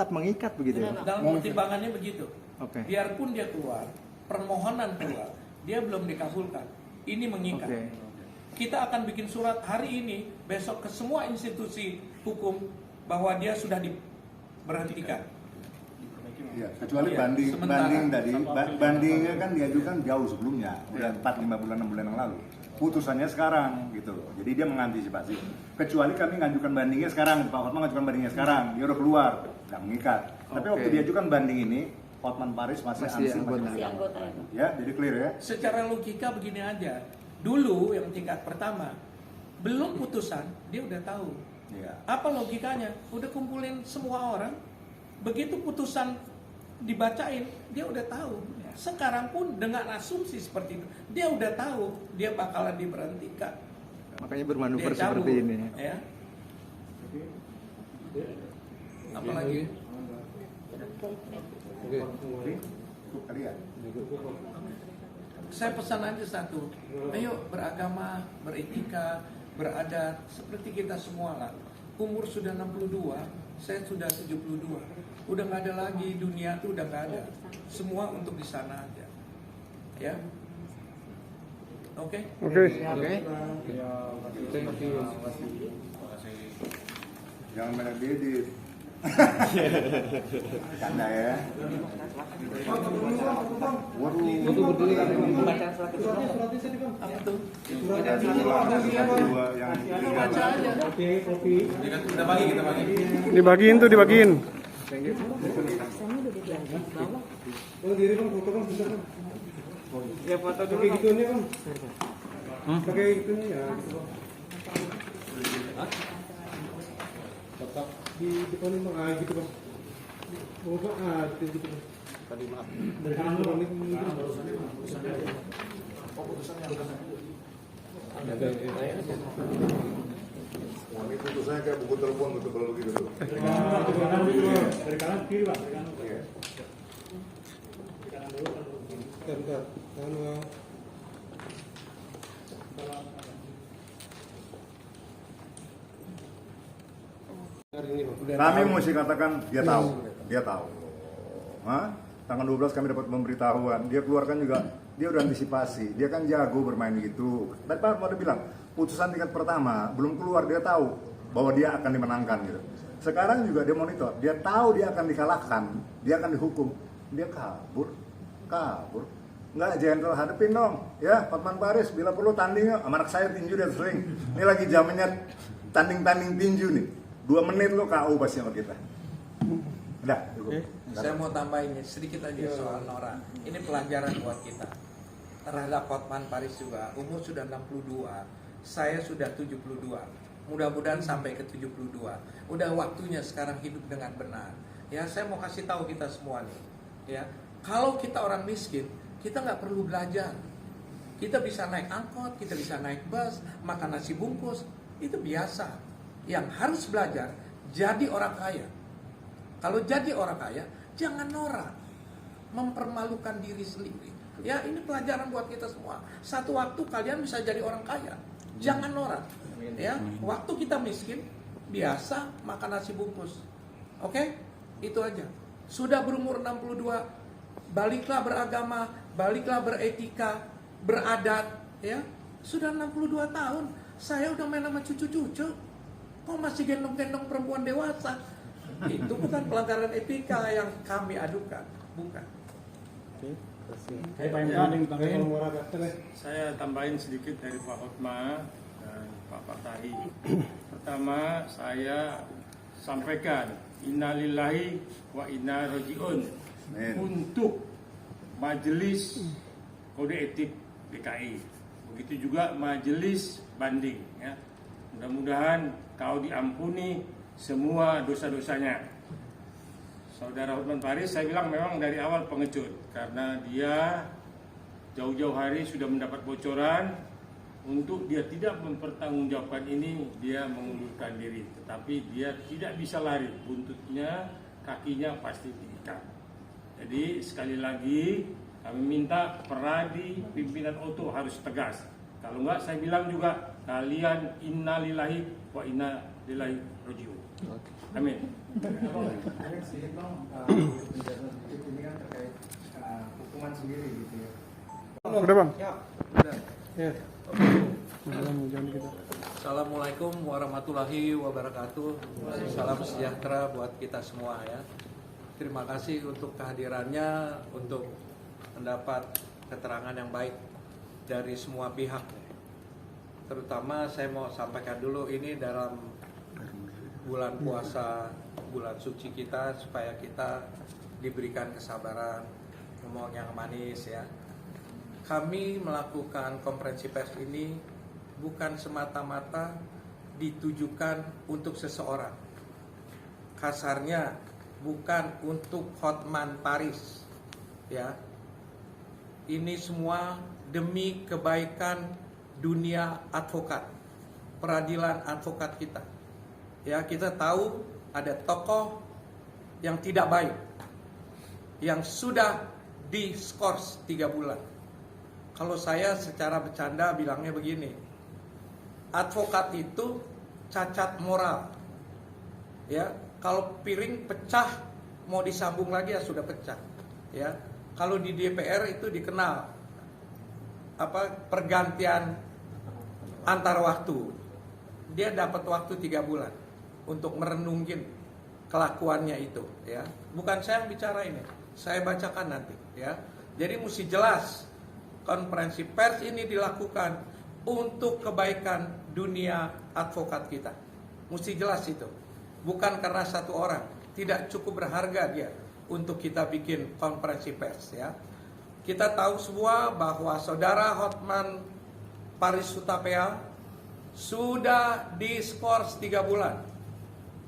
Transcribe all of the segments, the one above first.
tetap mengikat begitu ya? Dalam pertimbangannya begitu. Oke. Biarpun dia keluar, permohonan keluar, dia belum dikabulkan. Ini mengikat. Oke. Kita akan bikin surat hari ini, besok ke semua institusi hukum bahwa dia sudah diberhentikan. Ya, kecuali Iya, banding sementara. banding tadi, bandingnya kan diajukan jauh sebelumnya, udah 4-5 bulan 6 bulan yang lalu. Putusannya sekarang gitu loh. Jadi dia mengantisipasi. Kecuali kami ngajukan bandingnya sekarang, Pak Hotman ngajukan bandingnya sekarang, dia udah keluar, nggak mengikat. Tapi waktu Oke. diajukan banding ini, Hotman Paris masih anggota. anggota. Ya, jadi clear ya. Secara logika begini aja. Dulu yang tingkat pertama, belum putusan, dia udah tahu. Iya. Apa logikanya? Udah kumpulin semua orang, begitu putusan dibacain, dia udah tahu. Sekarang pun dengan asumsi seperti itu, dia udah tahu dia bakalan diberhentikan. Makanya bermanuver Dia cabut, seperti ini. ya. Apalagi? Cukup kali ya. Saya pesan aja satu, ayo beragama, beretika, beradat seperti kita semua lah. Umur sudah 62, saya sudah 72. Udah nggak ada lagi, dunia tuh udah nggak ada. Semua untuk di sana aja. Ya. Oke? Oke. Jangan banyak diedit. Canda ya. Waduh. Apa tuh? Dua yang Baca aja. Kita bagi, kita bagi. Dibagiin tuh, dibagiin. Ya foto dulu gitu nih Om. Pakai itu nih ya. Tetap di depan ini Bang, gitu Bang. Oh Bang, gitu Bang. Tadi maaf. Dari kanan Bang ini. Ini putusannya kayak buku telepon gitu kalau begitu tuh. Dari kanan kiri Bang, dari kanan. Iya. Bentar. Kanan Bang. Hari ini Bang. Kami mesti katakan dia tahu, dia tahu. Hah? Tanggal 12 kami dapat pemberitahuan, dia keluarkan juga, dia udah antisipasi, dia kan jago bermain gitu. Tadi Pak Armando bilang, putusan tingkat pertama belum keluar, dia tahu bahwa dia akan dimenangkan gitu. Sekarang juga dia monitor, dia tahu dia akan dikalahkan, dia akan dihukum, dia kabur. Nggak gentle, hadepin dong, ya Hotman Paris, bila perlu tanding, sama anak saya tinju dia sering. Ini lagi zamannya tanding tinju nih, 2 menit lo KO pasti sama kita. Udah, cukup. Saya mau tambahin sedikit aja soal Nora. Ini pelajaran buat kita. Terhadap Hotman Paris juga, umur sudah 62, saya sudah 72. Mudah-mudahan sampai ke 72. Udah waktunya sekarang hidup dengan benar. Ya, saya mau kasih tahu kita semua nih. Ya, kalau kita orang miskin, kita nggak perlu belajar. Kita bisa naik angkot, kita bisa naik bus, makan nasi bungkus, itu biasa. Yang harus belajar, jadi orang kaya. Kalau jadi orang kaya, jangan norak, mempermalukan diri sendiri. Ya, ini pelajaran buat kita semua. Satu waktu kalian bisa jadi orang kaya, jangan norak. Ya, waktu kita miskin, biasa makan nasi bungkus. Oke? Itu aja. Sudah berumur 62, baliklah beragama, baliklah beretika, beradat. Ya, sudah 62 tahun, saya udah main sama cucu-cucu. Kok masih gendong-gendong perempuan dewasa? Itu bukan pelanggaran etika yang kami adukan, bukan. Saya tambahin sedikit dari Pak Hotma dan Pak Fatari. Pertama, saya sampaikan innalillahi wa inna rojiun untuk Majelis Kode Etik DKI. Begitu juga Majelis Banding. Ya. Mudah-mudahan kau diampuni semua dosa-dosanya. Saudara Hotman Paris, saya bilang memang dari awal pengecut karena dia jauh-jauh hari sudah mendapat bocoran untuk dia tidak mempertanggungjawabkan ini, dia mengundurkan diri. Tetapi dia tidak bisa lari, buntutnya, kakinya pasti diikat. Jadi sekali lagi kami minta Peradi, pimpinan OTO harus tegas. Kalau enggak, saya bilang juga kalian innalillahi wa inna lillahi rajiun. Amin. Sedikit bang, ini kan terkait hukuman sendiri gitu ya. Udah bang. Ya. Ya. Jangan kita. Assalamualaikum warahmatullahi wabarakatuh. Salam sejahtera buat kita semua ya. Terima kasih untuk kehadirannya, untuk mendapat keterangan yang baik dari semua pihak. Terutama saya mau sampaikan dulu, ini dalam bulan puasa, bulan suci kita, supaya kita diberikan kesabaran, ngomong yang manis ya. Kami melakukan konferensi pers ini bukan semata-mata ditujukan untuk seseorang. Kasarnya bukan untuk Hotman Paris ya. Ini semua demi kebaikan dunia advokat, peradilan advokat kita. Ya, kita tahu ada tokoh yang tidak baik yang sudah diskors 3 bulan. Kalau saya secara bercanda bilangnya begini, advokat itu cacat moral. Ya, kalau piring pecah mau disambung lagi ya sudah pecah. Ya, kalau di DPR itu dikenal pergantian antar waktu. Dia dapat waktu 3 bulan untuk merenungin kelakuannya itu. Ya, bukan saya yang bicara ini, saya bacakan nanti. Ya, jadi mesti jelas. Konferensi pers ini dilakukan untuk kebaikan dunia advokat kita. Mesti jelas itu. Bukan karena satu orang. Tidak cukup berharga dia untuk kita bikin konferensi pers ya. Kita tahu semua bahwa saudara Hotman Paris Hutapea sudah diskors 3 bulan.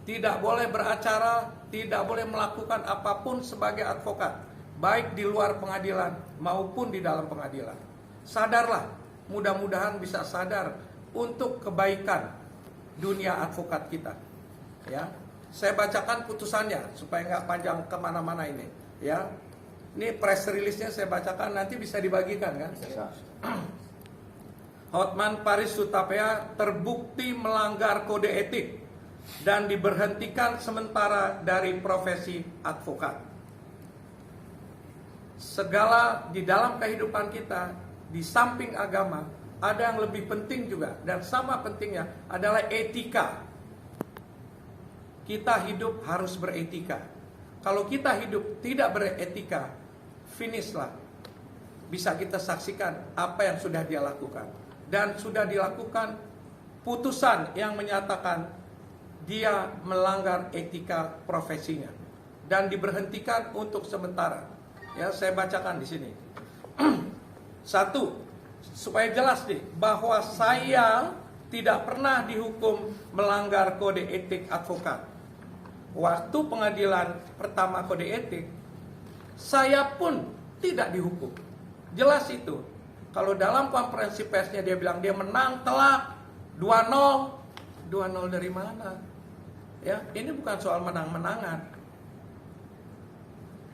Tidak boleh beracara, tidak boleh melakukan apapun sebagai advokat, baik di luar pengadilan maupun di dalam pengadilan. Sadarlah, mudah-mudahan bisa sadar untuk kebaikan dunia advokat kita. Ya, saya bacakan putusannya supaya nggak panjang kemana-mana ini. Ya, ini press release-nya saya bacakan, nanti bisa dibagikan kan? Hotman Paris Hutapea terbukti melanggar kode etik dan diberhentikan sementara dari profesi advokat. Segala di dalam kehidupan kita, di samping agama, ada yang lebih penting juga, dan sama pentingnya adalah etika. Kita hidup harus beretika. Kalau kita hidup tidak beretika, finishlah. Bisa kita saksikan apa yang sudah dia lakukan. Dan sudah dilakukan putusan yang menyatakan dia melanggar etika profesinya dan diberhentikan untuk sementara. Ya, saya bacakan di sini. 1, supaya jelas nih bahwa saya tidak pernah dihukum melanggar kode etik advokat. Waktu pengadilan pertama kode etik, saya pun tidak dihukum. Jelas itu. Kalau dalam konferensi persnya dia bilang dia menang telak 2-0. 2-0 dari mana? Ya, ini bukan soal menang-menangan.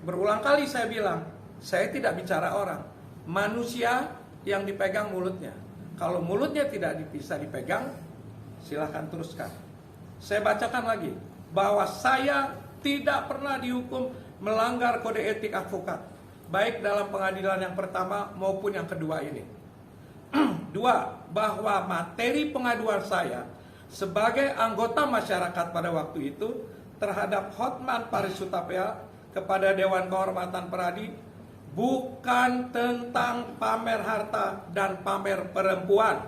Berulang kali saya bilang, saya tidak bicara orang, manusia yang dipegang mulutnya. Kalau mulutnya tidak bisa dipegang, silahkan teruskan. Saya bacakan lagi, bahwa saya tidak pernah dihukum melanggar kode etik advokat, baik dalam pengadilan yang pertama maupun yang kedua ini. 2, bahwa materi pengaduan saya sebagai anggota masyarakat pada waktu itu terhadap Hotman Paris Hutapea kepada Dewan Kehormatan Peradi bukan tentang pamer harta dan pamer perempuan.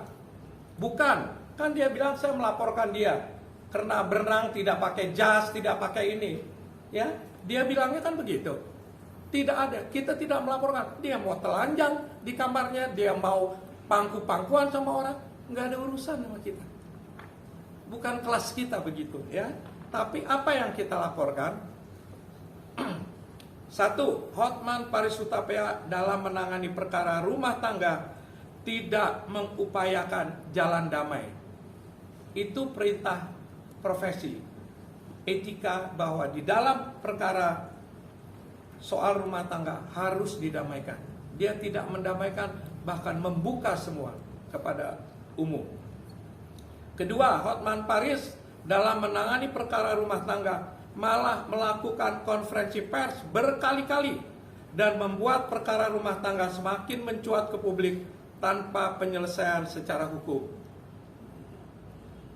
Bukan. Kan dia bilang saya melaporkan dia karena berenang tidak pakai jas, tidak pakai ini. Ya, dia bilangnya kan begitu. Tidak ada, kita tidak melaporkan. Dia mau telanjang di kamarnya, dia mau pangku-pangkuan sama orang, nggak ada urusan sama kita. Bukan kelas kita begitu ya. Tapi apa yang kita laporkan? 1, Hotman Paris Hutapea dalam menangani perkara rumah tangga tidak mengupayakan jalan damai. Itu perintah profesi. Etika bahwa di dalam perkara soal rumah tangga harus didamaikan. Dia tidak mendamaikan, bahkan membuka semua kepada umum. Kedua, Hotman Paris dalam menangani perkara rumah tangga malah melakukan konferensi pers berkali-kali dan membuat perkara rumah tangga semakin mencuat ke publik tanpa penyelesaian secara hukum.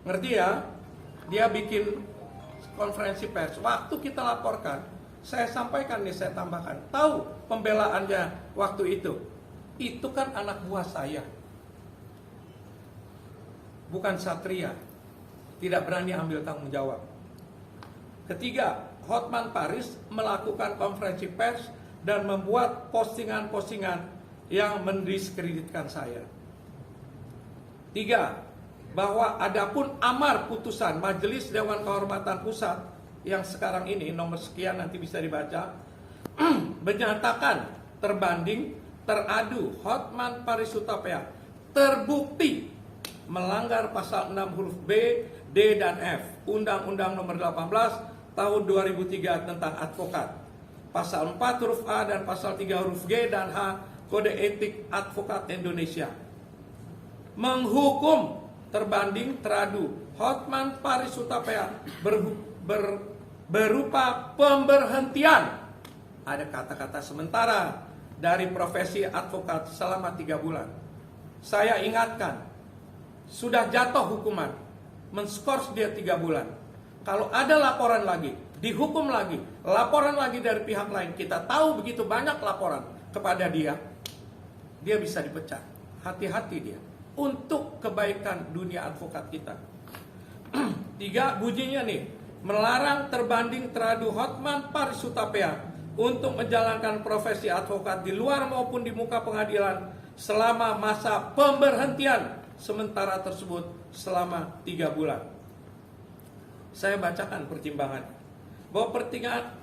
Ngerti ya? Dia bikin konferensi pers. Waktu kita laporkan, saya sampaikan nih, saya tambahkan. Tahu pembelaannya waktu itu? Itu kan anak buah saya. Bukan satria. Tidak berani ambil tanggung jawab. Ketiga, Hotman Paris melakukan konferensi pers dan membuat postingan-postingan yang mendiskreditkan saya. Tiga, bahwa adapun amar putusan Majelis Dewan Kehormatan Pusat yang sekarang ini nomor sekian nanti bisa dibaca, menyatakan terbanding teradu Hotman Paris Hutapea terbukti melanggar pasal 6 huruf B, D, dan F Undang-Undang nomor 18 tahun 2003 tentang advokat, pasal 4 huruf A dan pasal 3 huruf G dan H Kode Etik Advokat Indonesia, menghukum terbanding teradu Hotman Paris Hutapea berupa pemberhentian, ada kata-kata sementara, dari profesi advokat selama 3 bulan. Saya ingatkan, sudah jatuh hukuman, menskors dia 3 bulan. Kalau ada laporan lagi, dihukum lagi, laporan lagi dari pihak lain, kita tahu begitu banyak laporan kepada dia, dia bisa dipecat. Hati-hati dia, untuk kebaikan dunia advokat kita. 3, bunyinya nih, melarang terbanding teradu Hotman Paris Hutapea untuk menjalankan profesi advokat di luar maupun di muka pengadilan selama masa pemberhentian sementara tersebut selama 3 bulan. Saya bacakan pertimbangan. Bahwa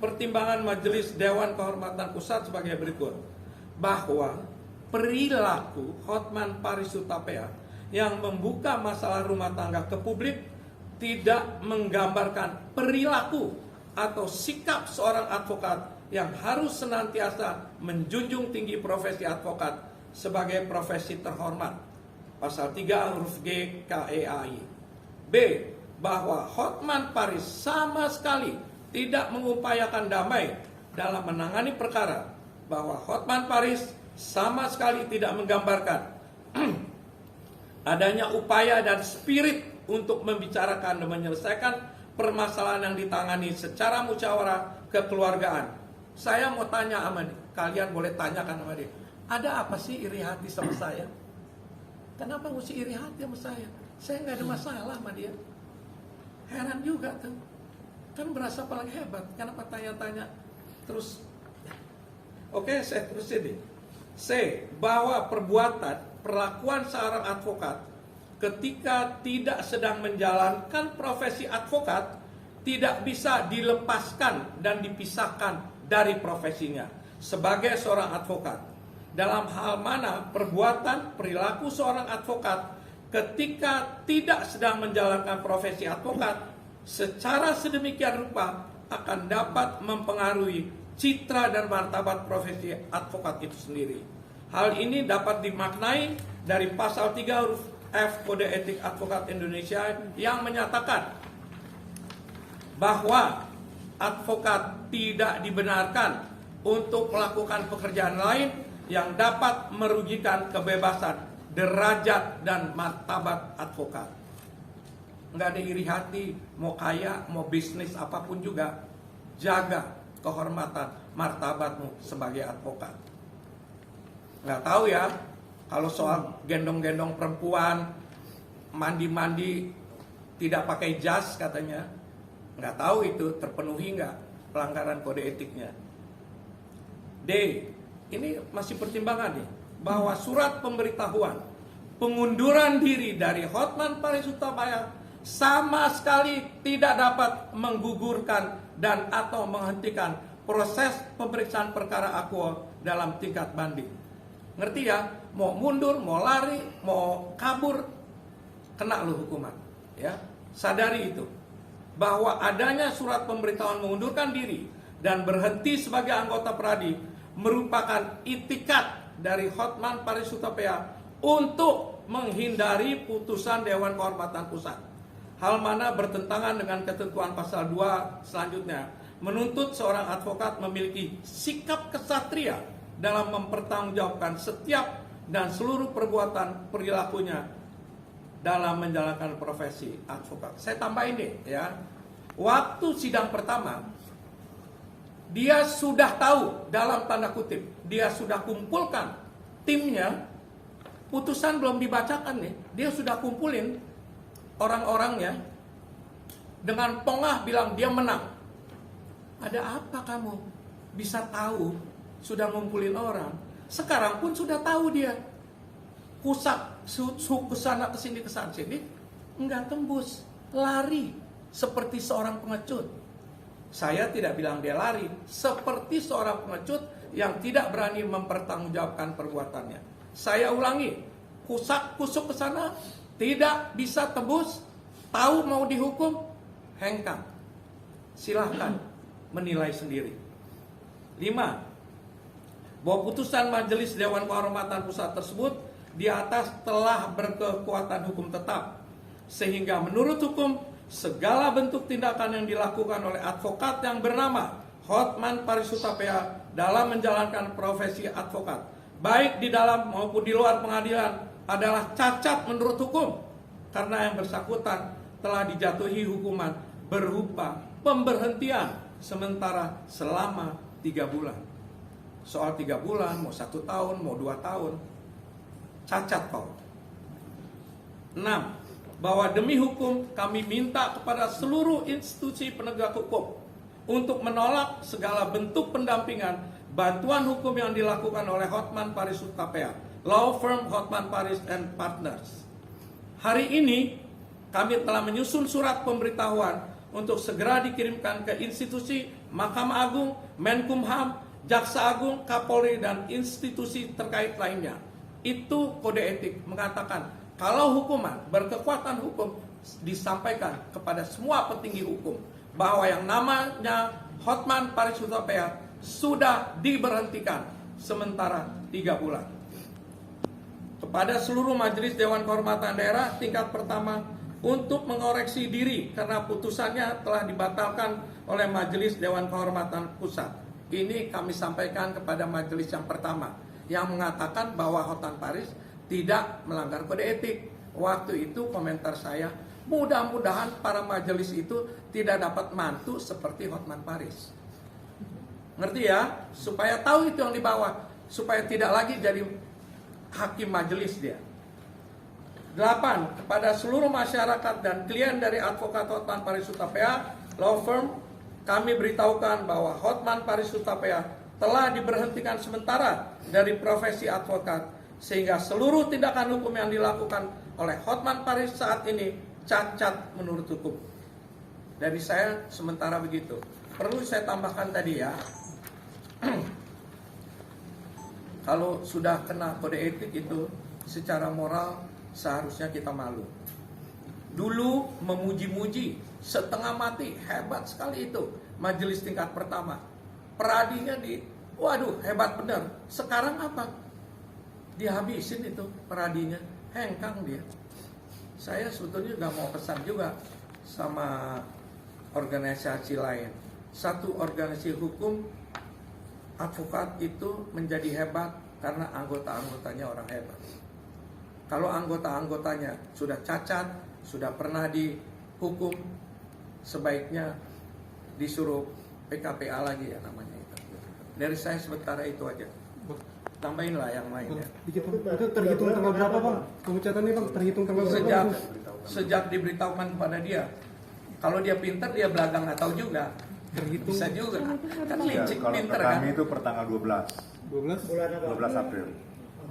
pertimbangan Majelis Dewan Kehormatan Pusat sebagai berikut. Bahwa perilaku Hotman Paris Hutapea yang membuka masalah rumah tangga ke publik tidak menggambarkan perilaku atau sikap seorang advokat yang harus senantiasa menjunjung tinggi profesi advokat sebagai profesi terhormat. Pasal 3 huruf G KEAI. B, bahwa Hotman Paris sama sekali tidak mengupayakan damai dalam menangani perkara. Bahwa Hotman Paris sama sekali tidak menggambarkan adanya upaya dan spirit untuk membicarakan dan menyelesaikan permasalahan yang ditangani secara musyawarah kekeluargaan. Saya mau tanya sama dia, kalian boleh tanyakan sama dia, ada apa sih iri hati sama saya? Kenapa mesti iri hati sama saya? Saya nggak ada masalah sama dia. Heran juga tuh. Kan berasa paling hebat. Kenapa tanya-tanya terus? Oke, saya terusin nih. C, bahwa perlakuan seorang advokat ketika tidak sedang menjalankan profesi advokat tidak bisa dilepaskan dan dipisahkan dari profesinya sebagai seorang advokat. Dalam hal mana perbuatan perilaku seorang advokat ketika tidak sedang menjalankan profesi advokat secara sedemikian rupa akan dapat mempengaruhi citra dan martabat profesi advokat itu sendiri. Hal ini dapat dimaknai dari pasal 3 huruf F Kode Etik Advokat Indonesia yang menyatakan bahwa advokat tidak dibenarkan untuk melakukan pekerjaan lain yang dapat merugikan kebebasan, derajat, dan martabat advokat. Nggak ada iri hati, mau kaya, mau bisnis, apapun juga. Jaga kehormatan, martabatmu sebagai advokat. Nggak tahu ya, kalau soal gendong-gendong perempuan, mandi-mandi, tidak pakai jas katanya. Nggak tahu itu terpenuhi nggak pelanggaran kode etiknya. D, ini masih pertimbangan nih, bahwa surat pemberitahuan pengunduran diri dari Hotman Paris Hutapea sama sekali tidak dapat menggugurkan dan atau menghentikan proses pemeriksaan perkara akuo dalam tingkat banding. Ngerti ya? Mau mundur, mau lari, mau kabur, kena lu hukuman. Ya, sadari itu. Bahwa adanya surat pemberitahuan mengundurkan diri dan berhenti sebagai anggota Pradi merupakan itikat dari Hotman Paris Hutapea untuk menghindari putusan Dewan Kehormatan Pusat. Hal mana bertentangan dengan ketentuan pasal 2 selanjutnya, menuntut seorang advokat memiliki sikap kesatria dalam mempertanggungjawabkan setiap dan seluruh perbuatan perilakunya dalam menjalankan profesi advokat. Saya tambah ini ya. Waktu sidang pertama, dia sudah tahu, dalam tanda kutip, dia sudah kumpulkan timnya, putusan belum dibacakan nih, dia sudah kumpulin orang-orangnya, dengan pongah bilang dia menang. Ada apa kamu bisa tahu sudah ngumpulin orang? Sekarang pun sudah tahu dia, kusak kesana kesini kesana sini, enggak tembus, lari seperti seorang pengecut. Saya tidak bilang dia lari, seperti seorang pengecut yang tidak berani mempertanggungjawabkan perbuatannya. Saya ulangi, kusuk ke sana, tidak bisa tembus, tahu mau dihukum, hengkang. Silahkan menilai sendiri. 5. Bahwa putusan Majelis Dewan Kehormatan Pusat tersebut di atas telah berkekuatan hukum tetap, sehingga menurut hukum segala bentuk tindakan yang dilakukan oleh advokat yang bernama Hotman Paris Hutapea dalam menjalankan profesi advokat, baik di dalam maupun di luar pengadilan, adalah cacat menurut hukum, karena yang bersangkutan telah dijatuhi hukuman berupa pemberhentian sementara selama 3 bulan. Soal 3 bulan, mau 1 tahun, mau 2 tahun, cacat kau. 6. Bahwa demi hukum kami minta kepada seluruh institusi penegak hukum untuk menolak segala bentuk pendampingan bantuan hukum yang dilakukan oleh Hotman Paris Hutapea, law firm Hotman Paris and Partners. Hari ini kami telah menyusun surat pemberitahuan untuk segera dikirimkan ke institusi Mahkamah Agung, Menkumham, Jaksa Agung, Kapolri, dan institusi terkait lainnya. Itu kode etik mengatakan kalau hukuman berkekuatan hukum disampaikan kepada semua petinggi hukum bahwa yang namanya Hotman Paris Hutapea sudah diberhentikan sementara 3 bulan. Kepada seluruh Majelis Dewan Kehormatan Daerah tingkat pertama untuk mengoreksi diri karena putusannya telah dibatalkan oleh Majelis Dewan Kehormatan Pusat. Ini kami sampaikan kepada majelis yang pertama yang mengatakan bahwa Hotman Paris tidak melanggar kode etik. Waktu itu komentar saya, mudah-mudahan para majelis itu tidak dapat mantu seperti Hotman Paris. Ngerti ya? Supaya tahu itu yang di bawah, supaya tidak lagi jadi hakim majelis dia. 8. Kepada seluruh masyarakat dan klien dari advokat Hotman Paris Hutapea law firm, kami beritahukan bahwa Hotman Paris Hutapea telah diberhentikan sementara dari profesi advokat, sehingga seluruh tindakan hukum yang dilakukan oleh Hotman Paris saat ini cacat menurut hukum. Dari saya sementara begitu. Perlu saya tambahkan tadi ya, kalau sudah kena kode etik itu secara moral seharusnya kita malu. Dulu memuji-muji setengah mati, hebat sekali itu majelis tingkat pertama. Peradinya waduh hebat benar. Sekarang apa? Dihabisin itu peradinya, hengkang dia. Saya sebetulnya gak mau pesan juga sama organisasi lain. Satu organisasi hukum, advokat itu menjadi hebat karena anggota-anggotanya orang hebat. Kalau anggota-anggotanya sudah cacat, sudah pernah dihukum, sebaiknya disuruh PKPA lagi ya namanya itu. Dari saya sementara itu aja. Tambahin lah yang lain ya. Dikit Bang, itu terhitung tanggal berapa Bang? Pemecatannya Bang, terhitung tanggal berapa? Sejak diberitahukan kepada dia. Kalau dia pintar, dia belakang nggak tahu juga. Terhitung. Bisa juga. Kan Ya, licik kalau pintar ke kan. kami itu per tanggal 12 April.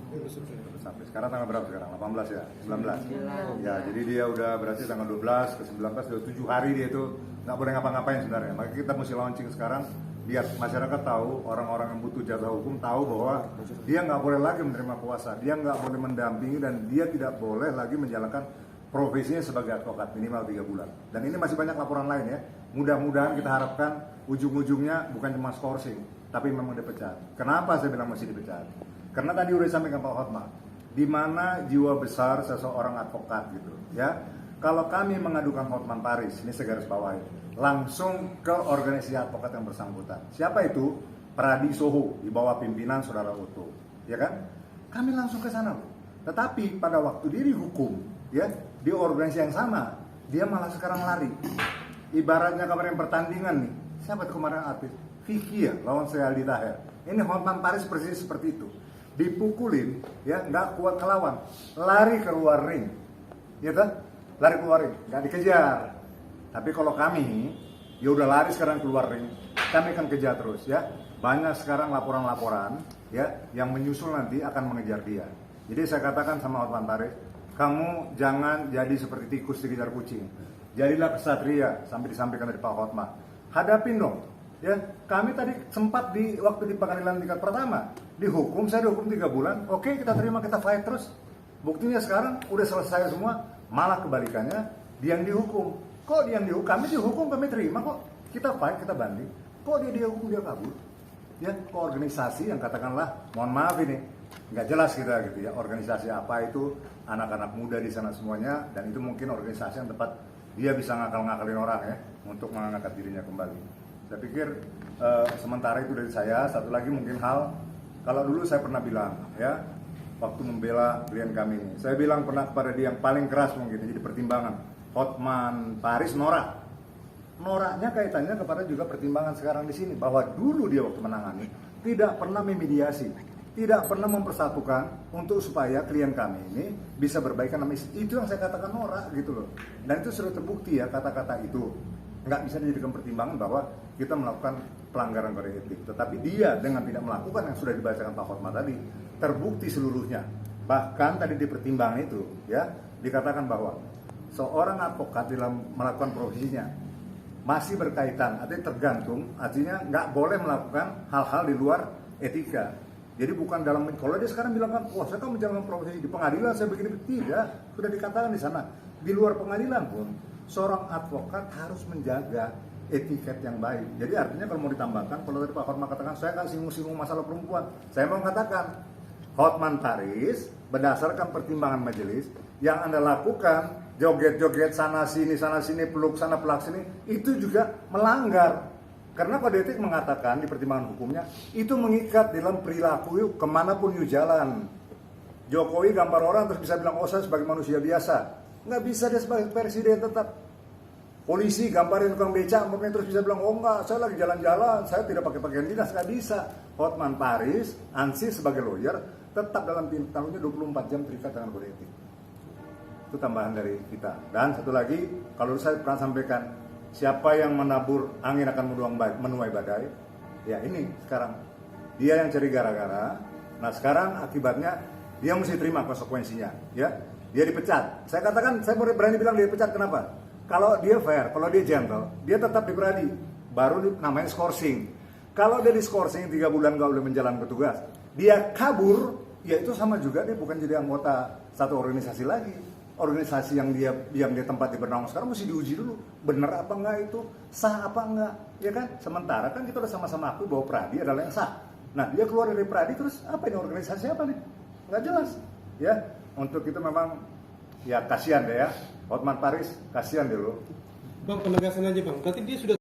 12. Sampai sekarang tanggal berapa sekarang? 18 ya? 19? Ya, jadi dia udah berarti tanggal 12 ke 19, udah 7 hari dia itu nggak boleh ngapa-ngapain sebenarnya. Makanya kita mesti launching sekarang, biar masyarakat tahu, orang-orang yang butuh jasa hukum tahu bahwa dia nggak boleh lagi menerima kuasa, dia nggak boleh mendampingi, dan dia tidak boleh lagi menjalankan profesinya sebagai advokat minimal 3 bulan. Dan ini masih banyak laporan lain ya. Mudah-mudahan kita harapkan ujung-ujungnya bukan cuma skorsing, tapi memang dipecat. Kenapa saya bilang masih dipecat? Karena tadi udah disampaikan Pak Hotman, di mana jiwa besar seseorang advokat gitu ya. kalau kami mengadukan Hotman Paris, ini segaris bawahi, langsung ke organisasi advokat yang bersangkutan. Siapa itu? Pradi Soho, di bawah pimpinan Saudara Oto, ya kan? Kami langsung ke sana. Tetapi pada waktu dia dihukum, ya, di organisasi yang sama, dia malah sekarang lari. Ibaratnya kemarin pertandingan nih, siapa itu kemarin artis? Vicky ya, lawan saya Aldi Taher. Ini Hotman Paris persis seperti itu. Dipukulin, ya, nggak kuat ngelawan, lari keluar ring, ya kan? Lari keluar ring, nggak dikejar. Tapi kalau kami, ya udah lari sekarang keluar ring, kami akan kejar terus, ya. Banyak sekarang laporan-laporan, ya, yang menyusul nanti akan mengejar dia. Jadi saya katakan sama Hotman Paris, kamu jangan jadi seperti tikus dikejar kucing. Jadilah kesatria, sampai disampaikan dari Pak Hotman. Hadapin dong. Ya, kami tadi sempat waktu di pengadilan tingkat pertama dihukum, saya dihukum 3 bulan. Oke, kita terima, kita fight terus. Buktinya sekarang udah selesai semua, malah kebalikannya dia yang dihukum. Kok dia yang dihukum? Kami dihukum, kami terima kok. Kita fight, kita banding. Kok dia dihukum, dia kabur? Ya, ke organisasi yang katakanlah, mohon maaf ini, nggak jelas kita gitu ya. Organisasi apa itu, anak-anak muda di sana semuanya, dan itu mungkin organisasi yang tepat dia bisa ngakal-ngakalin orang ya, untuk mengangkat dirinya kembali. Saya pikir sementara itu dari saya. Satu lagi mungkin hal, kalau dulu saya pernah bilang ya, waktu membela klien kami ini, saya bilang pernah kepada dia yang paling keras mungkin jadi pertimbangan, Hotman Paris norak. Noraknya kaitannya kepada juga pertimbangan sekarang di sini, bahwa dulu dia waktu menangani tidak pernah memediasi, tidak pernah mempersatukan untuk supaya klien kami ini bisa berbaikan sama istri. Itu yang saya katakan norak gitu loh. Dan itu sudah terbukti ya, kata-kata itu nggak bisa dijadikan pertimbangan bahwa kita melakukan pelanggaran kode etik. Tetapi dia dengan tidak melakukan yang sudah dibacakan Pak Hotman tadi, terbukti seluruhnya. Bahkan tadi di pertimbangan itu ya dikatakan bahwa seorang advokat dalam melakukan profesinya masih berkaitan, artinya tergantung, artinya nggak boleh melakukan hal-hal di luar etika. Jadi bukan dalam, kalau dia sekarang bilang kan, wah saya kan menjalankan profesi di pengadilan, saya begini, tidak, sudah dikatakan di sana. Di luar pengadilan pun, seorang advokat harus menjaga etiket yang baik. Jadi artinya kalau mau ditambahkan, kalau tadi Pak Hotman katakan, saya kan singgung-singgung masalah perempuan. Saya mau katakan, Hotman Paris, berdasarkan pertimbangan majelis, yang Anda lakukan, joget-joget sana sini, peluk sana pelak sini, itu juga melanggar. Karena kode etik mengatakan di pertimbangan hukumnya, itu mengikat dalam perilaku yuk, kemanapun yuk jalan. Jokowi gambar orang terus bisa bilang, oh saya sebagai manusia biasa. Nggak bisa dia sebagai presiden tetap. Polisi gambarin tukang beca, terus bisa bilang, oh enggak, saya lagi jalan-jalan, saya tidak pakai pakaian dinas, nggak bisa. Hotman Paris, ansih sebagai lawyer, tetap dalam tahunnya 24 jam terikat dengan kode etik. Itu tambahan dari kita. Dan satu lagi, kalau saya pernah sampaikan, siapa yang menabur angin akan menuai badai. Ya ini sekarang dia yang cari gara-gara. Nah sekarang akibatnya dia mesti terima konsekuensinya. Ya, dia dipecat. Saya katakan, saya berani bilang dia dipecat. Kenapa? Kalau dia fair, kalau dia gentle, dia tetap diberani. Baru namanya skorsing. Kalau dia diskorsing 3 bulan gak boleh menjalankan petugas, dia kabur, ya itu sama juga dia bukan jadi anggota satu organisasi lagi. Organisasi yang dia tempati bernaung sekarang mesti diuji dulu, benar apa enggak itu, sah apa enggak, ya kan? Sementara kan kita udah sama-sama akui bahwa Pradi adalah yang sah. Nah dia keluar dari Pradi terus apa ini, organisasi apa nih? Nggak jelas, ya. Untuk itu memang ya kasihan deh ya, Hotman Paris kasihan deh lo. Bang, penegasan aja bang, berarti dia sudah